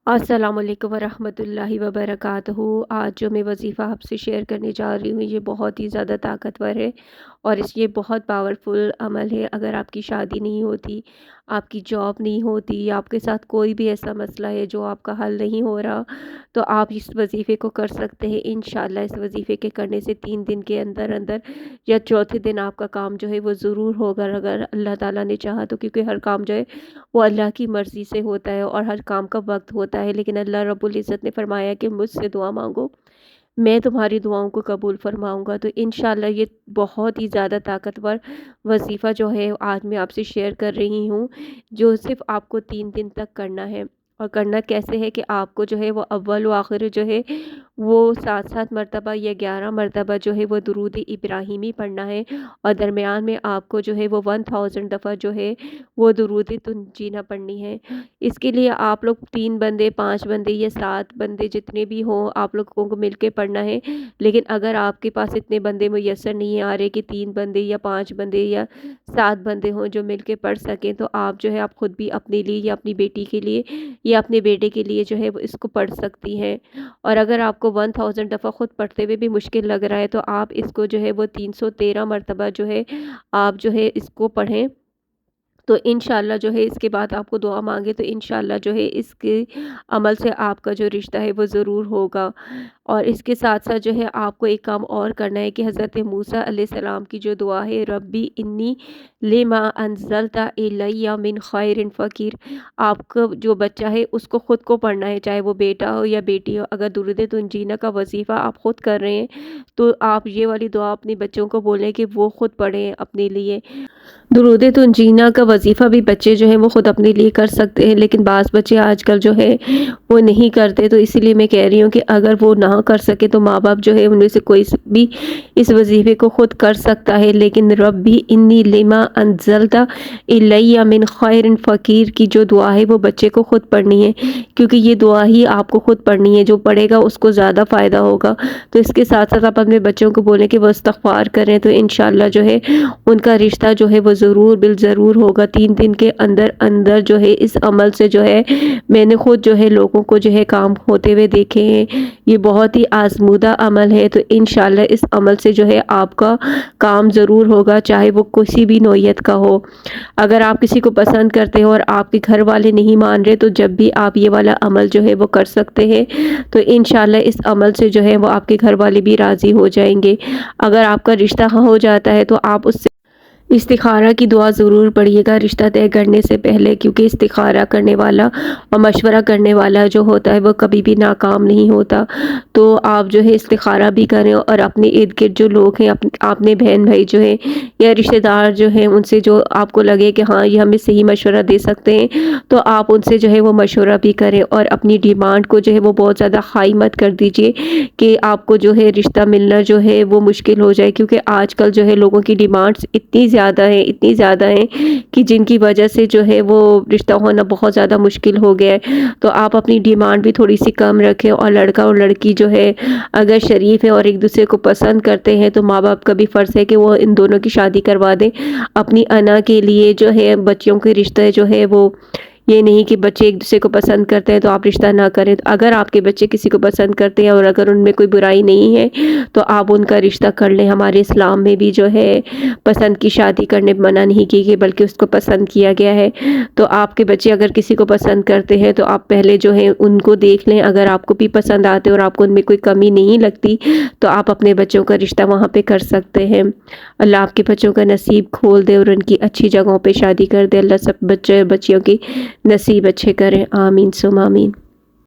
अस्सलाम वालेकुम वरहमतुल्लाहि वबरकातुहू। आज जो मैं वज़ीफ़ा आपसे शेयर करने जा रही हूँ ये बहुत ही ज़्यादा ताकतवर है और ये बहुत पावरफुल अमल है। अगर आपकी शादी नहीं होती, आपकी जॉब नहीं होती या आपके साथ कोई भी ऐसा मसला है जो आपका हल नहीं हो रहा, तो आप इस वज़ीफ़े को कर सकते हैं। इंशाअल्लाह इस वज़ीफ़े के करने से 3 दिन के अंदर अंदर या चौथे दिन आपका काम जो है वो ज़रूर होगा, अगर अल्लाह ताला ने चाहा तो। क्योंकि हर काम जो है वो अल्लाह की मर्ज़ी से होता है और हर काम का वक्त होता है। लेकिन अल्लाह रब्बुल इज़्ज़त ने फरमाया कि मुझसे दुआ मांगो, मैं तुम्हारी दुआओं को कबूल फरमाऊँगा। तो इंशाअल्लाह ये बहुत ही ज़्यादा ताकतवर वज़ीफ़ा जो है आज मैं आपसे शेयर कर रही हूँ, जो सिर्फ़ आपको 3 दिन तक करना है। और करना कैसे है कि आपको जो है वो अव्वल व आखिर जो है वो 7-7 मरतबा या 11 मरतबा जो है वो दुरूद इब्राहिमी पढ़ना है और दरमियान में आपको जो है वो 1000 दफ़ा जो है वो दुरूद तंजीना पढ़नी है। इसके लिए आप लोग 3 बंदे, 5 बंदे या 7 बंदे जितने भी हों आप लोगों को मिल के पढ़ना है। लेकिन अगर आपके पास इतने बंदे मुयस्सर नहीं आ रहे कि 3 बंदे या 5 बंदे या 7 बंदे हों जो मिल के पढ़ सकें, तो आप जो है आप खुद भी अपने लिए या अपनी बेटी के लिए या अपने बेटे के लिए जो है वो इसको पढ़ सकती हैं। और अगर आपको 1000 दफ़ा खुद पढ़ते हुए भी मुश्किल लग रहा है तो आप इसको जो है वो 313 मरतबा जो है आप जो है इसको पढ़ें। तो इंशाअल्लाह जो है इसके बाद आपको दुआ मांगे तो इंशाअल्लाह जो है इसके अमल से आपका जो रिश्ता है वो ज़रूर होगा। और इसके साथ साथ जो है आपको एक काम और करना है कि हज़रत मूसा अलैहिस्सलाम की जो दुआ है, रब्बी इन्नी लिमा अंज़लता इलैया मिन खैरिन फ़कीर, आपका जो बच्चा है उसको ख़ुद को पढ़ना है, चाहे वो बेटा हो या बेटी हो। अगर दुरूद तंजीना का वज़ीफ़ा आप ख़ुद कर रहे हैं तो आप ये वाली दुआ अपने बच्चों को बोलें कि वो ख़ुद पढ़ें अपने लिए। दुरूद तंजीना का वज़ीफ़ा भी बच्चे जो हैं वो ख़ुद अपने लिए कर सकते हैं, लेकिन बाज़ बच्चे आजकल जो है वो नहीं करते। तो इसीलिए मैं कह रही हूँ कि अगर वो ना कर सके तो माँ बाप जो है उनमें से कोई भी इस वज़ीफ़े को ख़ुद कर सकता है। लेकिन रब्बी इन्नी लिमा अंज़लता इलैया मिन खैरिन फ़कीर की जो दुआ है वो बच्चे को ख़ुद पढ़नी है, क्योंकि ये दुआ ही आपको ख़ुद पढ़नी है, जो पढ़ेगा उसको ज़्यादा फ़ायदा होगा। तो इसके साथ साथ आप अपने बच्चों को बोलें कि वो इस्तिग़फ़ार करें, तो इंशाअल्लाह जो है उनका रिश्ता जो है वो ज़रूर बिल ज़रूर होगा। 3 दिन के अंदर अंदर जो है इस अमल से जो है मैंने खुद जो है लोगों को जो है काम होते हुए देखे हैं। ये बहुत ही आज़मूदा अमल है, तो इंशाअल्लाह इस अमल से जो है आपका काम ज़रूर होगा, चाहे वो किसी भी नौइयत का हो। अगर आप किसी को पसंद करते हो और आपके घर वाले नहीं मान रहे, तो जब भी आप ये वाला अमल जो है वो कर सकते हैं। तो इंशाअल्लाह इस अमल से जो है वो आपके घर वाले भी राज़ी हो जाएंगे। अगर आपका रिश्ता हो जाता है तो आप उससे इस्तिखारा की दुआ ज़रूर पढ़िएगा रिश्ता तय करने से पहले, क्योंकि इस्तिखारा करने वाला और मशवरा करने वाला जो होता है वो कभी भी नाकाम नहीं होता। तो आप जो है इस्तिखारा भी करें और अपने इर्द गिर्द जो लोग हैं, अपने बहन भाई जो हैं या रिश्तेदार जो हैं उनसे जो आपको लगे कि हाँ ये हमें सही मशवरा दे सकते हैं, तो आप उनसे जो है वो मशवरा भी करें। और अपनी डिमांड को जो है वो बहुत ज़्यादा हाई मत कर दीजिए कि आपको जो है रिश्ता मिलना जो है वो मुश्किल हो जाए, क्योंकि आजकल जो है लोगों की डिमांड्स इतनी ज़्यादा हैं कि जिनकी वजह से जो है वो रिश्ता होना बहुत ज़्यादा मुश्किल हो गया है। तो आप अपनी डिमांड भी थोड़ी सी कम रखें, और लड़का और लड़की जो है अगर शरीफ है और एक दूसरे को पसंद करते हैं तो माँ बाप का भी फ़र्ज़ है कि वो इन दोनों की शादी करवा दें। अपनी अना के लिए जो है बच्चियों के रिश्ते जो है वो ये नहीं कि बच्चे एक दूसरे को पसंद करते हैं तो आप रिश्ता ना करें। तो अगर आपके बच्चे किसी को पसंद करते हैं और अगर उनमें कोई बुराई नहीं है तो आप उनका रिश्ता कर लें। हमारे इस्लाम में भी जो है पसंद की शादी करने मना नहीं की गई, बल्कि उसको पसंद किया गया है। तो आपके बच्चे अगर किसी को पसंद करते हैं तो आप पहले जो है उनको देख लें। अगर आपको भी पसंद आते और आपको उनमें कोई कमी नहीं लगती तो आप अपने बच्चों का रिश्ता वहाँ पे कर सकते हैं। अल्लाह आपके बच्चों का नसीब खोल दे और उनकी अच्छी जगहों पे शादी कर दे। अल्लाह सब बच्चे बच्चियों की नसीब अच्छे करें। आमीन सुम आमीन।